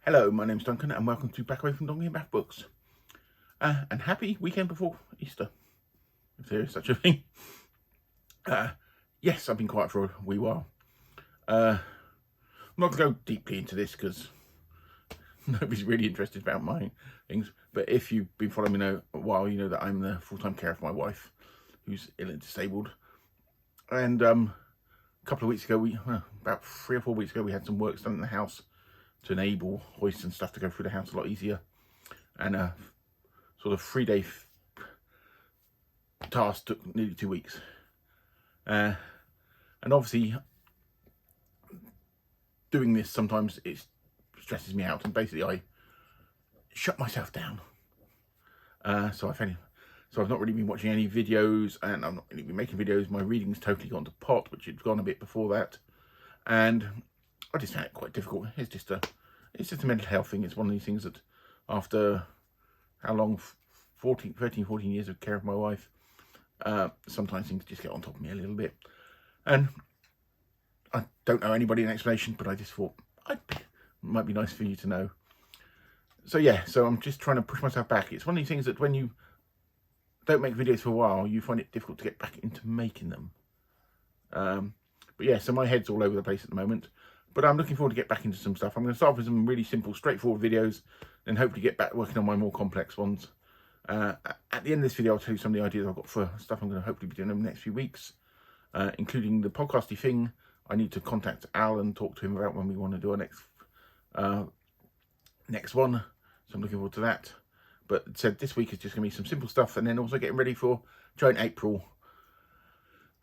Hello, my name's Duncan and welcome to Back Away from Donkey and Bath Books. And happy weekend before Easter, if there is such a thing. Yes, I've been quiet for a wee while. I'm not going to go deeply into this because nobody's really interested about my things. But if you've been following me a while, you know that I'm the full-time carer for my wife, who's ill and disabled. And a couple of weeks ago, about 3 or 4 weeks ago, we had some work done in the house to enable hoists and stuff to go through the house a lot easier. And sort of 3-day task took nearly 2 weeks. And obviously, doing this sometimes it stresses me out, and basically I shut myself down. So I've not really been watching any videos, and I've not really been making videos. My reading's totally gone to pot, which had gone a bit before that, and I just found it quite difficult. It's just a mental health thing. It's one of these things that after how long, 14 years of care of my wife, sometimes things just get on top of me a little bit. And I don't know anybody an explanation, but I just thought it might be nice for you to know. So yeah, so I'm just trying to push myself back. It's one of these things that when you don't make videos for a while, you find it difficult to get back into making them. But yeah, so my head's all over the place at the moment. But I'm looking forward to get back into some stuff. I'm going to start with some really simple, straightforward videos, then hopefully get back working on my more complex ones. At the end of this video, I'll tell you some of the ideas I've got for stuff I'm going to hopefully be doing over the next few weeks, including the podcasty thing. I need to contact Al and talk to him about when we want to do our next one. So I'm looking forward to that. But said this week is just going to be some simple stuff, and then also getting ready for Giant April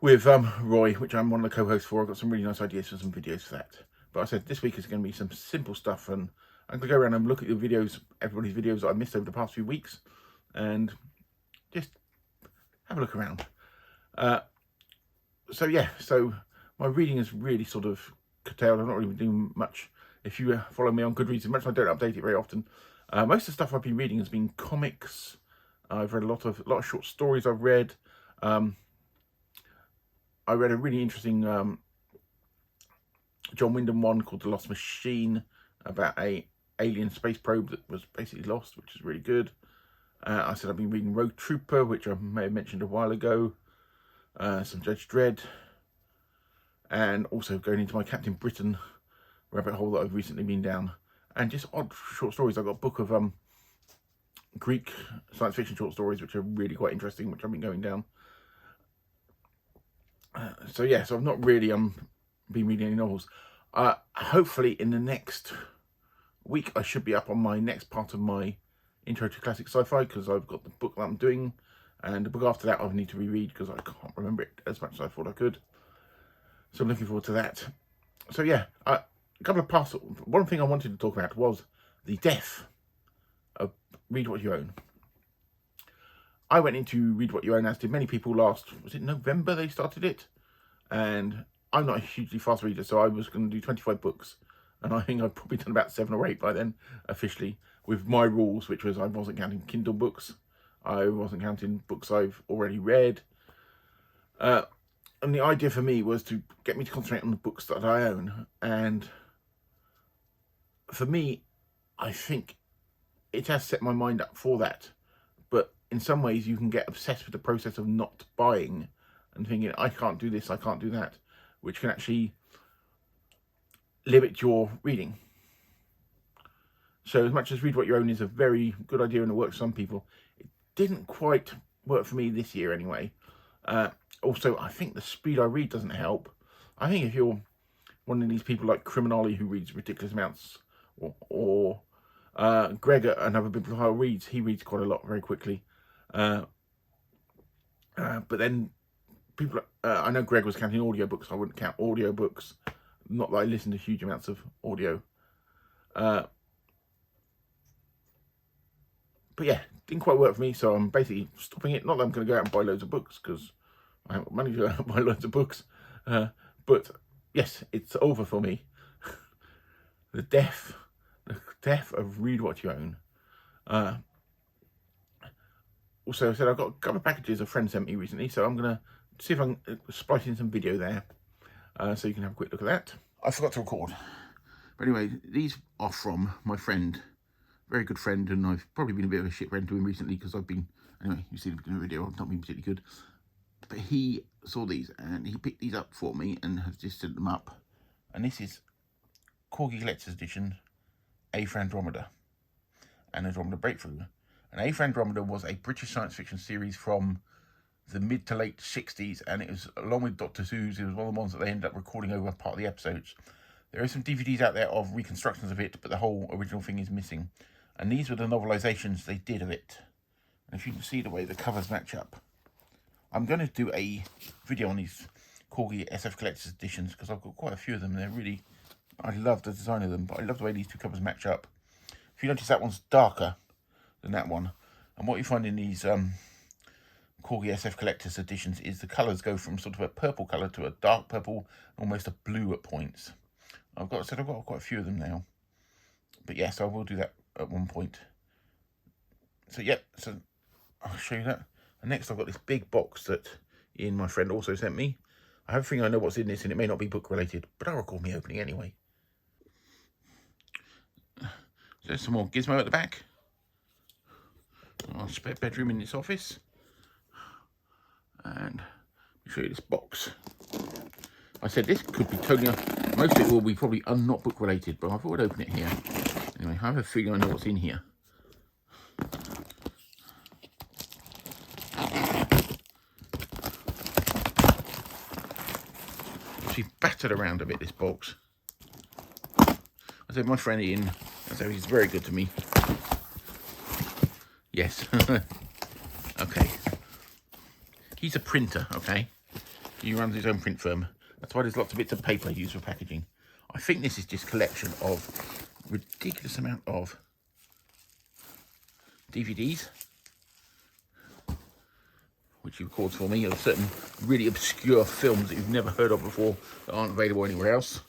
with Roy, which I'm one of the co-hosts for. I've got some really nice ideas for some videos for that. But I said this week is going to be some simple stuff, and I'm going to go around and look at the videos, everybody's videos that I missed over the past few weeks, and just have a look around. So yeah, so my reading is really sort of curtailed. I'm not really doing much. If you follow me on Goodreads, as much as I don't update it very often, most of the stuff I've been reading has been comics. I've read a lot of short stories. I've read. I read a really interesting John Wyndham one called The Lost Machine, about a alien space probe that was basically lost, which is really good. I said I've been reading Road Trooper, which I may have mentioned a while ago. Some Judge Dredd, and also going into my Captain Britain rabbit hole that I've recently been down, and just odd short stories. I've got a book of Greek science fiction short stories which are really quite interesting, which I've been going down. So yeah, so I've not really been reading any novels. Hopefully in the next week I should be up on my next part of my Intro to Classic Sci-Fi, because I've got the book that I'm doing, and the book after that I need to reread because I can't remember it as much as I thought I could. So I'm looking forward to that. So yeah, a couple of past. One thing I wanted to talk about was the death of Read What You Own. I went into Read What You Own, as did many people, was it November they started it? And I'm not a hugely fast reader, so I was going to do 25 books. And I think I've probably done about 7 or 8 by then, officially, with my rules, which was I wasn't counting Kindle books. I wasn't counting books I've already read. And the idea for me was to get me to concentrate on the books that I own. And for me, I think it has set my mind up for that. But in some ways, you can get obsessed with the process of not buying and thinking, I can't do this, I can't do that, which can actually limit your reading. So as much as Read What You Own is a very good idea and it works for some people, it didn't quite work for me this year anyway. Also, I think the speed I read doesn't help. I think if you're one of these people like Criminali who reads ridiculous amounts, or Greg at Another Bibliophile reads, he reads quite a lot very quickly. But then people, I know Greg was counting audiobooks, I wouldn't count audiobooks. Not that I listen to huge amounts of audio. But yeah, didn't quite work for me, so I'm basically stopping it. Not that I'm going to go out and buy loads of books, because I haven't got money to go out and buy loads of books. But yes, it's over for me. The death of Read What You Own. Also, I said I've got a couple of packages a friend sent me recently, so I'm going to see if I can splice in some video there, so you can have a quick look at that. I forgot to record. But anyway, these are from my friend, very good friend, and I've probably been a bit of a shit friend to him recently because I've been, anyway, you see the beginning of the video, I've not been particularly good. But he saw these and he picked these up for me and has just sent them up. And this is Corgi Collector's Edition, A for Andromeda and Andromeda Breakthrough. And A for Andromeda was a British science fiction series from the mid to late 60s, and it was, along with Doctor Who's, it was one of the ones that they ended up recording over part of the episodes. There are some DVDs out there of reconstructions of it, but the whole original thing is missing. And these were the novelizations they did of it. And if you can see the way the covers match up, I'm going to do a video on these Corgi SF Collector's Editions because I've got quite a few of them. They're really, I love the design of them, but I love the way these two covers match up. If you notice, that one's darker than that one. And what you find in these Corgi SF Collector's Editions is the colours go from sort of a purple colour to a dark purple, almost a blue at points. I've got quite a few of them now. But yes, I will do that at one point. So yep, so I'll show you that. And next I've got this big box that Ian, my friend, also sent me. I have a feeling I know what's in this, and it may not be book related, but I'll record me opening anyway. So there's some more gizmo at the back. Our spare bedroom in this office. And let me show you this box. I said this could be totally, most of it will be probably not book related, but I thought I'd open it here. Anyway, I have a feeling I know what's in here. She's battered around a bit, this box. I said my friend Ian, I said he's very good to me. Yes. Okay. He's a printer, okay? He runs his own print firm. That's why there's lots of bits of paper used for packaging. I think this is just a collection of ridiculous amount of DVDs, which he records for me, of certain really obscure films that you've never heard of before that aren't available anywhere else,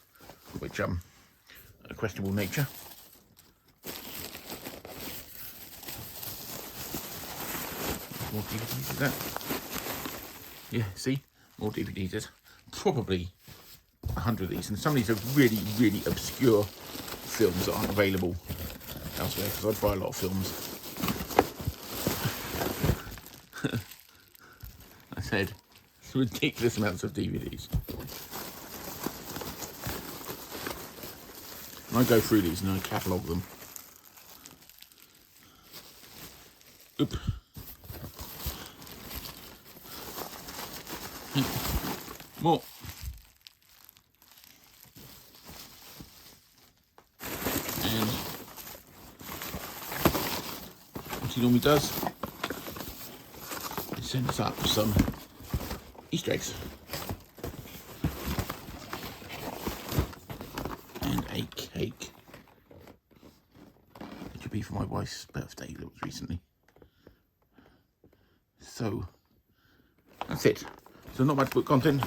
which a questionable nature. More DVDs, is that? Yeah, see? More DVDs. There's probably 100 of these, and some of these are really, really obscure films that aren't available elsewhere, because I buy a lot of films. I said, it's ridiculous amounts of DVDs. And I go through these and I catalogue them. Oop. More. And what he normally does is send us up some Easter eggs. And a cake. Which will be for my wife's birthday that was recently. So that's it. So not much book content,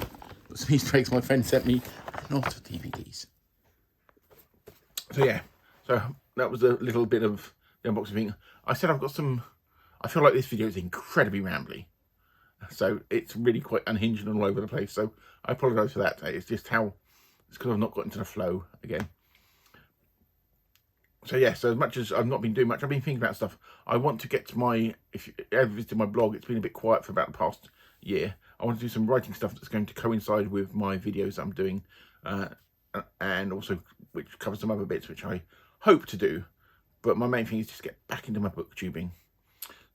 but some Easter eggs my friend sent me, not DVDs. So yeah, so that was a little bit of the unboxing thing. I said I've got some, I feel like this video is incredibly rambly. So it's really quite unhinged and all over the place. So I apologise for that. It's just how, it's because I've not got into the flow again. So yeah, so as much as I've not been doing much, I've been thinking about stuff. I want to get to my, if you ever visited my blog, it's been a bit quiet for about the past year. I want to do some writing stuff that's going to coincide with my videos I'm doing, and also which covers some other bits which I hope to do. But my main thing is just get back into my booktubing.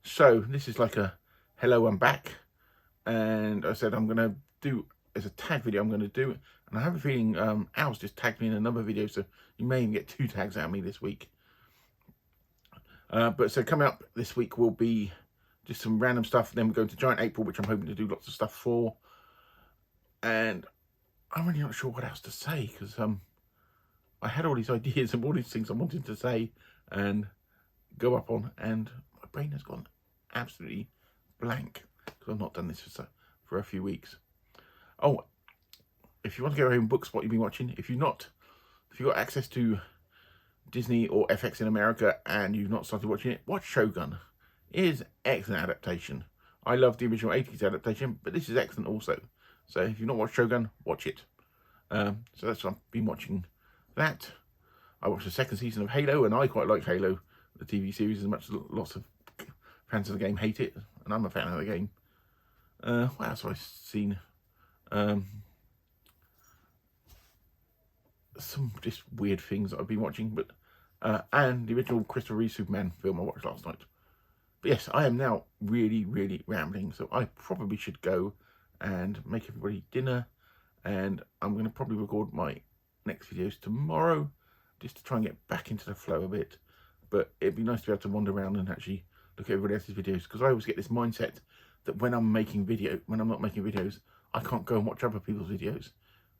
So this is like a hello, I'm back, and I said I'm going to do as a tag video. I'm going to do it, and I have a feeling Al's just tagged me in another video, so you may even get 2 tags out of me this week. But so coming up this week will be just some random stuff. Then we're going to Giant April, which I'm hoping to do lots of stuff for. And I'm really not sure what else to say, because I had all these ideas and all these things I wanted to say and go up on, and my brain has gone absolutely blank because I've not done this for a few weeks. Oh, if you want to go home and book what you've been watching, if you've got access to Disney or FX in America and you've not started watching it, watch Shogun. It is excellent adaptation. I love the original 80s adaptation, but this is excellent also. So if you've not watched Shogun, watch it. So that's what I've been watching that. I watched the second season of Halo, and I quite like Halo, the TV series, as much as lots of fans of the game hate it, and I'm a fan of the game. What else have I seen? Some just weird things that I've been watching, but and the original Christopher Reeve Superman film I watched last night. But yes, I am now really, really rambling, so I probably should go and make everybody dinner, and I'm going to probably record my next videos tomorrow, just to try and get back into the flow a bit. But it'd be nice to be able to wander around and actually look at everybody else's videos, because I always get this mindset that when I'm not making videos, I can't go and watch other people's videos,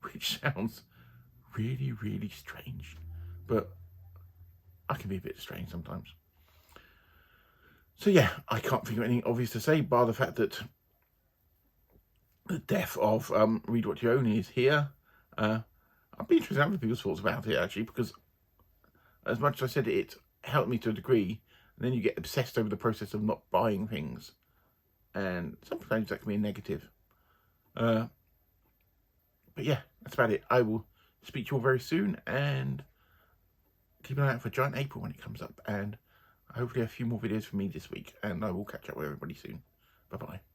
which sounds really, really strange, but I can be a bit strange sometimes. So yeah, I can't think of anything obvious to say, bar the fact that the death of Read What You Own is here. I'd be interested in other people's thoughts about it, actually, because as much as I said it helped me to a degree, and then you get obsessed over the process of not buying things, and sometimes that can be a negative. But yeah, that's about it. I will speak to you all very soon, and keep an eye out for Giant April when it comes up, and hopefully a few more videos from me this week, and I will catch up with everybody soon. Bye bye.